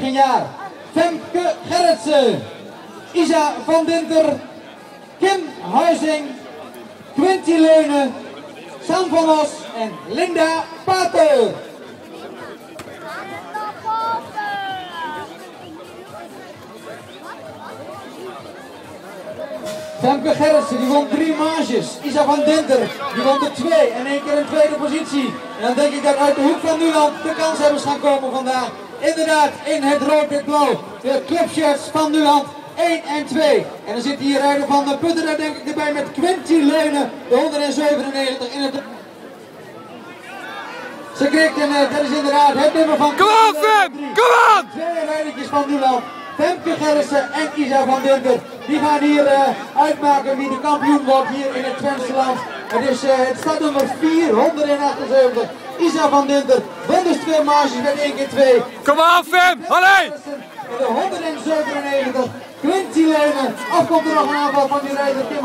9 jaar. Femke Gerritsen, Isa van Dinter, Kim Huizing, Quinty Leunen, Sam van Os en Linda Pater. Femke Gerritsen die won 3 manches. Isa van Dinter die won er 2 en 1 keer in tweede positie. En dan denk ik dat uit de hoek van Nuland de kanshebbers gaan komen vandaag. Inderdaad in het rood-wit-blauw. De clubshirts van Nuland 1 en 2. En dan zit hier rijder van de Putten daar denk ik erbij met Quinty Leunen. De 197 in het... Ze kreeg en dat is inderdaad het nummer van... Kom aan Fem! Kom aan! 2 rijdertjes van Nuland. Femke Gerritsen en Isa van Dinter. Die gaan hier uitmaken wie de kampioen wordt hier in het Twentse land. Het staat nummer 478. Isa van Dinter won dus 2 marges met 1 keer 2. Kom aan Fem! Allee! De 197. Quinty Leunen. Of komt er nog een aanval van die rijder Kim